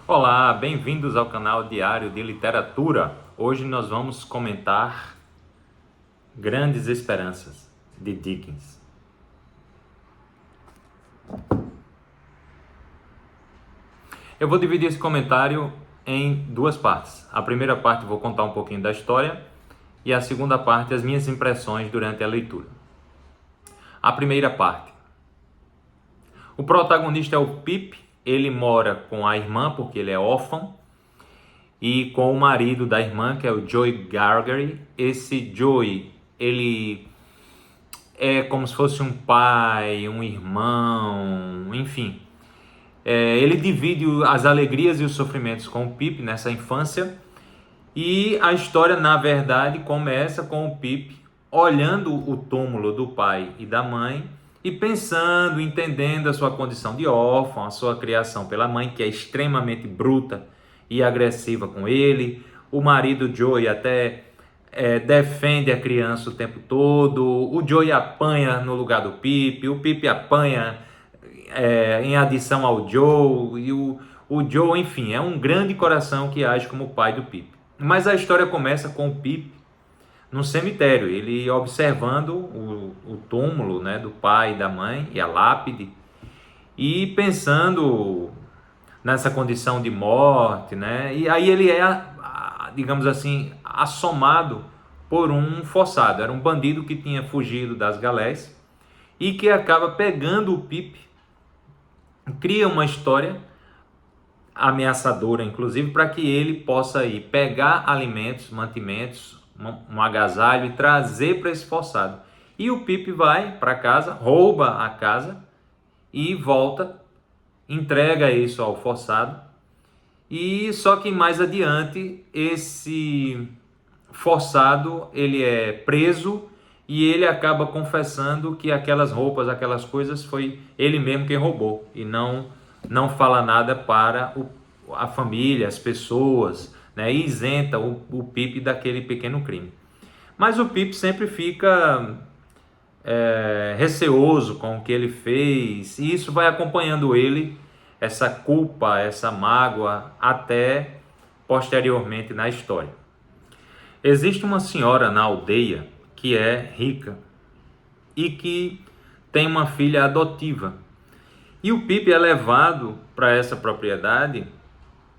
Olá, bem-vindos ao canal Diário de Literatura. Hoje nós vamos comentar Grandes Esperanças, de Dickens. Eu vou dividir esse comentário em duas partes. A primeira parte eu vou contar um pouquinho da história e a segunda parte as minhas impressões durante a leitura. A primeira parte. O protagonista é o Pip, ele mora com a irmã porque ele é órfão e com o marido da irmã, que é o Joey Gargery. Esse Joey, ele é como se fosse um pai, um irmão, enfim. Ele divide as alegrias e os sofrimentos com o Pip nessa infância. E a história, na verdade, começa com o Pip olhando o túmulo do pai e da mãe e pensando, entendendo a sua condição de órfão, a sua criação pela mãe, que é extremamente bruta e agressiva com ele. O marido Joey até defende a criança o tempo todo. O Joey apanha no lugar do Pip, o Pip apanha em adição ao Joe, e o Joe, enfim, é um grande coração que age como o pai do Pip. Mas a história começa com o Pip no cemitério, ele observando o túmulo, né, do pai e da mãe, e a lápide, e pensando nessa condição de morte, né? E aí ele digamos assim, assomado por um forçado. Era um bandido que tinha fugido das galés e que acaba pegando o Pip, cria uma história ameaçadora, inclusive, para que ele possa ir pegar alimentos, mantimentos, um agasalho e trazer para esse forçado. E o Pip vai para casa, rouba a casa e volta, entrega isso ao forçado. E só que mais adiante esse forçado ele é preso e ele acaba confessando que aquelas roupas, aquelas coisas foi ele mesmo quem roubou e não fala nada para a família, as pessoas, né? E isenta o Pip daquele pequeno crime. Mas o Pip sempre fica receoso com o que ele fez, e isso vai acompanhando ele, essa culpa, essa mágoa, até posteriormente na história. Existe uma senhora na aldeia que é rica e que tem uma filha adotiva. E o Pip é levado para essa propriedade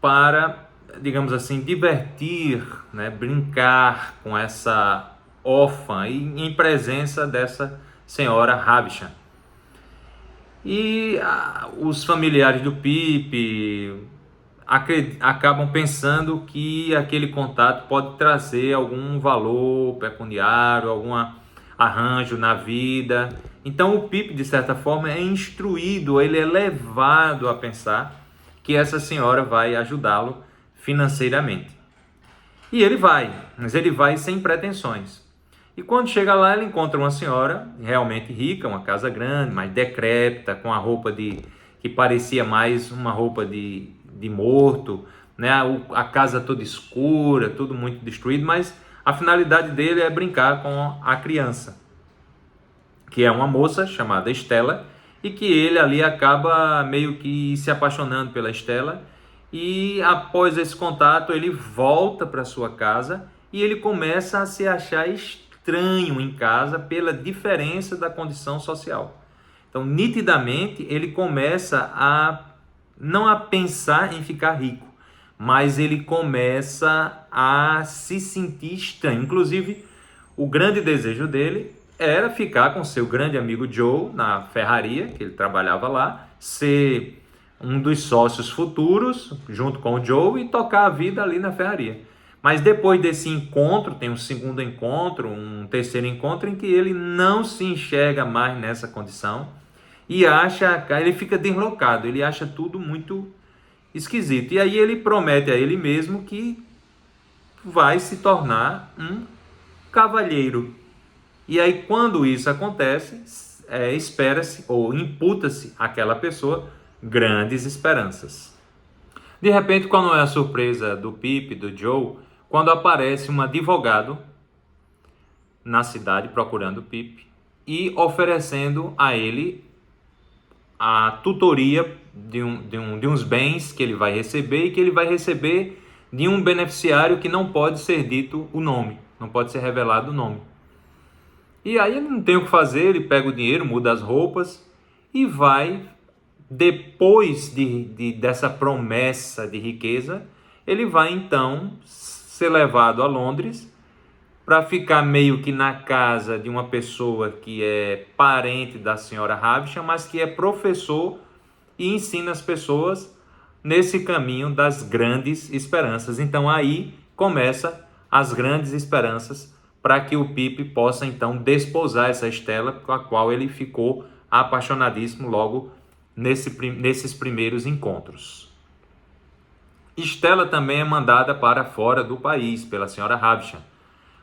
para, digamos assim, divertir, né, brincar com essa órfã em presença dessa senhora Havisham. E os familiares do Pip acabam pensando que aquele contato pode trazer algum valor pecuniário, algum arranjo na vida. Então o Pip, de certa forma, é instruído, ele é levado a pensar que essa senhora vai ajudá-lo financeiramente. E ele vai, mas ele vai sem pretensões. E quando chega lá, ele encontra uma senhora realmente rica, uma casa grande, mais decrépita, com a roupa que parecia mais uma roupa de morto, né? A casa toda escura, tudo muito destruído, mas a finalidade dele é brincar com a criança, que é uma moça chamada Stella, e que ele ali acaba meio que se apaixonando pela Stella. E após esse contato, ele volta para sua casa e ele começa a se achar estranho em casa pela diferença da condição social. Então, nitidamente, ele começa não a pensar em ficar rico, mas ele começa a se sentir estranho. Inclusive, o grande desejo dele era ficar com seu grande amigo Joe na ferraria, que ele trabalhava lá, ser um dos sócios futuros, junto com o Joe, e tocar a vida ali na ferraria. Mas depois desse encontro, tem um segundo encontro, um terceiro encontro, em que ele não se enxerga mais nessa condição e ele fica deslocado, ele acha tudo muito esquisito. E aí ele promete a ele mesmo que vai se tornar um cavalheiro. E aí, quando isso acontece, espera-se ou imputa-se àquela pessoa grandes esperanças. De repente, qual não é a surpresa do Pip, do Joe, quando aparece um advogado na cidade procurando o Pip e oferecendo a ele a tutoria de uns bens que ele vai receber e que ele vai receber de um beneficiário que não pode ser dito o nome, não pode ser revelado o nome. E aí ele não tem o que fazer, ele pega o dinheiro, muda as roupas e vai, depois dessa promessa de riqueza, ele vai então ser levado a Londres para ficar meio que na casa de uma pessoa que é parente da senhora Havisham, mas que é professor e ensina as pessoas nesse caminho das grandes esperanças. Então aí começa as grandes esperanças para que o Pip possa então desposar essa Stella, com a qual ele ficou apaixonadíssimo logo nesses primeiros encontros. Stella também é mandada para fora do país pela senhora Havisham,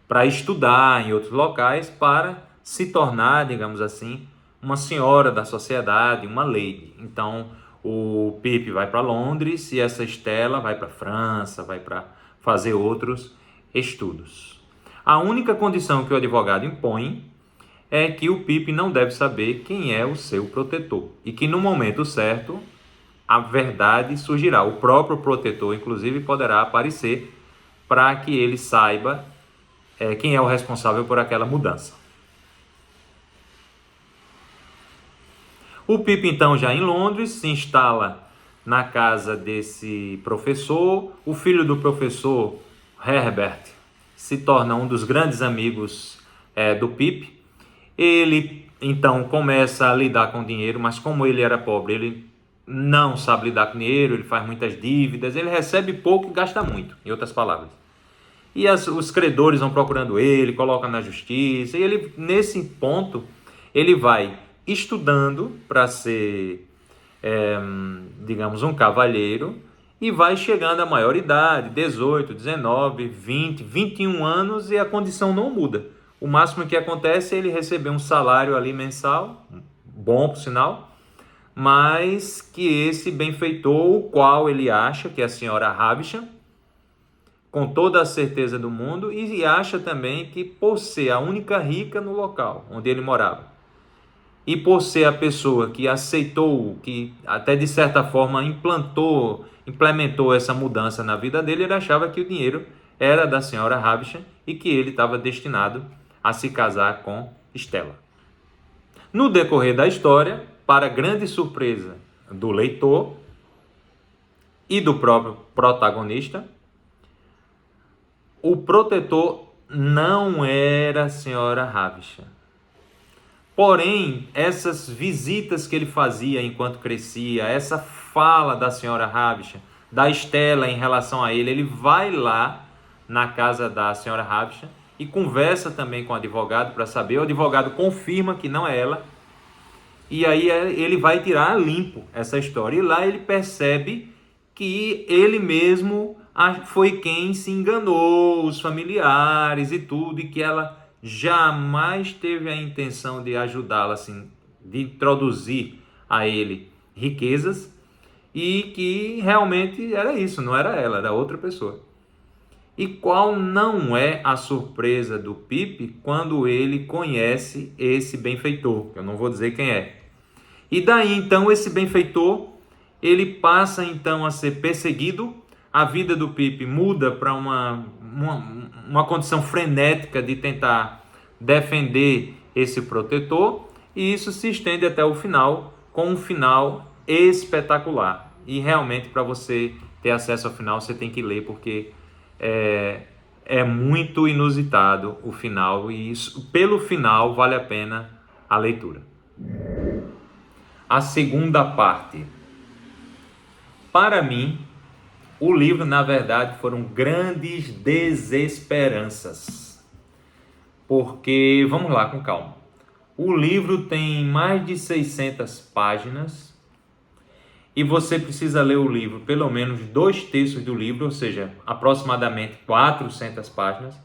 para estudar em outros locais, para se tornar, digamos assim, uma senhora da sociedade, uma lady. Então, o Pip vai para Londres e essa Stella vai para a França, vai para fazer outros estudos. A única condição que o advogado impõe é que o Pip não deve saber quem é o seu protetor e que no momento certo a verdade surgirá. O próprio protetor, inclusive, poderá aparecer para que ele saiba quem é o responsável por aquela mudança. O Pip, então, já em Londres, se instala na casa desse professor. O filho do professor, Herbert, se torna um dos grandes amigos do Pip. Ele, então, começa a lidar com dinheiro, mas como ele era pobre, ele não sabe lidar com dinheiro, ele faz muitas dívidas, ele recebe pouco e gasta muito, em outras palavras. E os credores vão procurando ele, colocam na justiça, e ele, nesse ponto, ele vai estudando para ser, digamos, um cavalheiro, e vai chegando à maioridade, 18, 19, 20, 21 anos, e a condição não muda. O máximo que acontece é ele receber um salário ali mensal, bom por sinal, mas que esse benfeitor, o qual ele acha que é a senhora Havisham, com toda a certeza do mundo, e acha também que por ser a única rica no local onde ele morava, e por ser a pessoa que aceitou, que até de certa forma implementou essa mudança na vida dele, ele achava que o dinheiro era da senhora Havisham e que ele estava destinado a se casar com Stella. No decorrer da história, para grande surpresa do leitor e do próprio protagonista, o protetor não era a senhora Havisham. Porém, essas visitas que ele fazia enquanto crescia, essa fala da senhora Havisham, da Stella em relação a ele, ele vai lá na casa da senhora Havisham e conversa também com o advogado para saber. O advogado confirma que não é ela. E aí ele vai tirar a limpo essa história. E lá ele percebe que ele mesmo foi quem se enganou, os familiares e tudo, e que ela jamais teve a intenção de ajudá-la, assim, de introduzir a ele riquezas, e que realmente era isso, não era ela, era outra pessoa. E qual não é a surpresa do Pip quando ele conhece esse benfeitor? Eu não vou dizer quem é. E daí então esse benfeitor, ele passa então a ser perseguido. A vida do Pip muda para uma condição frenética de tentar defender esse protetor, e isso se estende até o final, com um final espetacular. E realmente, para você ter acesso ao final, você tem que ler, porque é muito inusitado o final, e isso, pelo final vale a pena a leitura. A segunda parte. Para mim, o livro, na verdade, foram grandes desesperanças. Porque, vamos lá, com calma. O livro tem mais de 600 páginas e você precisa ler o livro, pelo menos 2/3 do livro, ou seja, aproximadamente 400 páginas,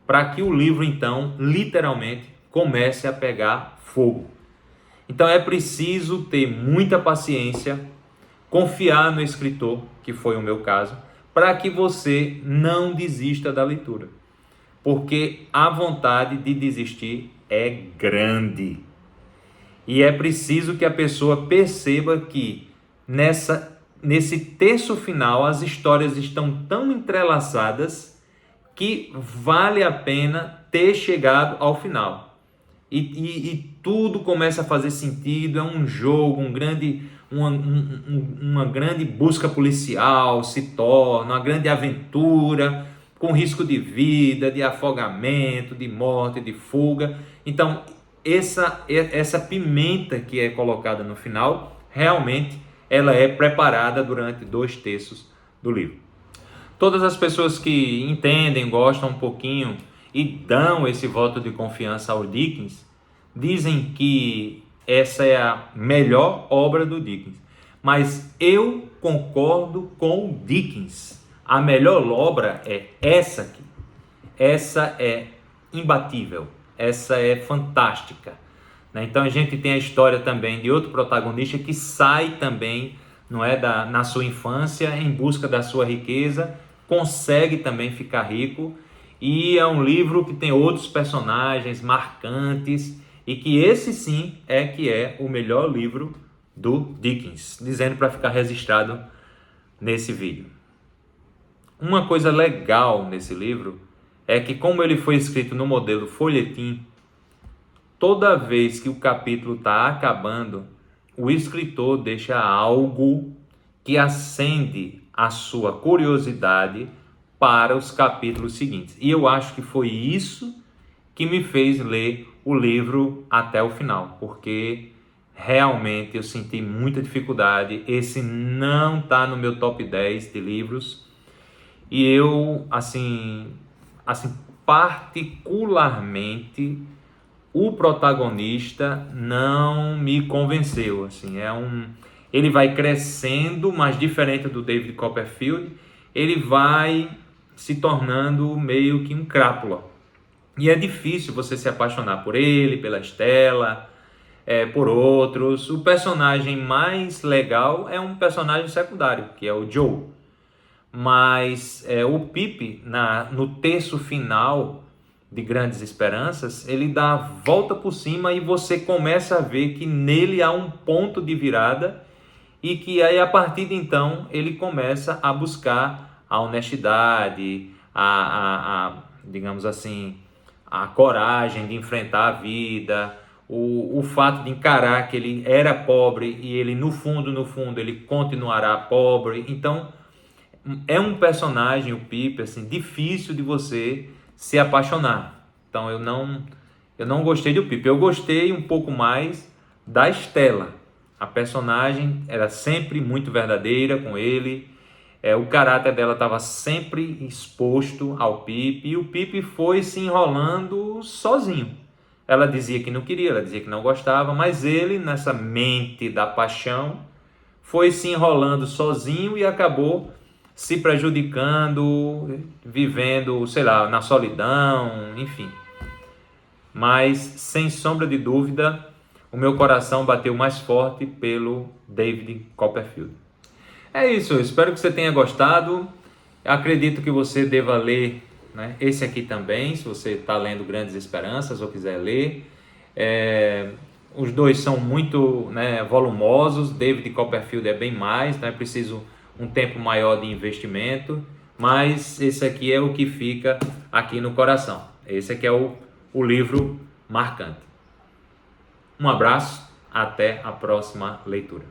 para que o livro, então, literalmente, comece a pegar fogo. Então, é preciso ter muita paciência, confiar no escritor, que foi o meu caso, para que você não desista da leitura. Porque a vontade de desistir é grande. E é preciso que a pessoa perceba que nesse terço final, as histórias estão tão entrelaçadas que vale a pena ter chegado ao final. E tudo começa a fazer sentido, é um jogo, uma grande busca policial se torna, uma grande aventura, com risco de vida, de afogamento, de morte, de fuga. Então, essa pimenta que é colocada no final, realmente, ela é preparada durante 2/3 do livro. Todas as pessoas que entendem, gostam um pouquinho e dão esse voto de confiança ao Dickens, dizem que essa é a melhor obra do Dickens. Mas eu concordo com o Dickens. A melhor obra é essa aqui. Essa é imbatível. Essa é fantástica. Então a gente tem a história também de outro protagonista que sai também, não é, na sua infância em busca da sua riqueza, consegue também ficar rico, e é um livro que tem outros personagens marcantes, e que esse sim que é o melhor livro do Dickens, dizendo para ficar registrado nesse vídeo. Uma coisa legal nesse livro é que, como ele foi escrito no modelo folhetim, toda vez que o capítulo está acabando, o escritor deixa algo que acende a sua curiosidade para os capítulos seguintes. E eu acho que foi isso que me fez ler o livro até o final, porque realmente eu senti muita dificuldade. Esse não está no meu top 10 de livros. E eu, assim particularmente, o protagonista não me convenceu. Assim, ele vai crescendo, mas diferente do David Copperfield, ele vai se tornando meio que um crápula. E é difícil você se apaixonar por ele, pela Stella, por outros. O personagem mais legal é um personagem secundário, que é o Joe. Mas o Pip, no terço final de Grandes Esperanças, ele dá a volta por cima e você começa a ver que nele há um ponto de virada, e que aí, a partir de então, ele começa a buscar a honestidade, digamos assim, a coragem de enfrentar a vida, o fato de encarar que ele era pobre e ele, no fundo, ele continuará pobre. Então, é um personagem, o Pip, assim, difícil de você se apaixonar. Então, eu não gostei do Pip. Eu gostei um pouco mais da Stella. A personagem era sempre muito verdadeira com ele. O caráter dela estava sempre exposto ao Pip, e o Pip foi se enrolando sozinho. Ela dizia que não queria, ela dizia que não gostava, mas ele, nessa mente da paixão, foi se enrolando sozinho e acabou se prejudicando, vivendo, sei lá, na solidão, enfim. Mas, sem sombra de dúvida, o meu coração bateu mais forte pelo David Copperfield. É isso, eu espero que você tenha gostado. Acredito que você deva ler, né, esse aqui também, se você está lendo Grandes Esperanças ou quiser ler. Os dois são muito, né, volumosos. David Copperfield é bem mais, é preciso um tempo maior de investimento, mas esse aqui é o que fica aqui no coração. Esse aqui é o livro marcante. Um abraço, até a próxima leitura.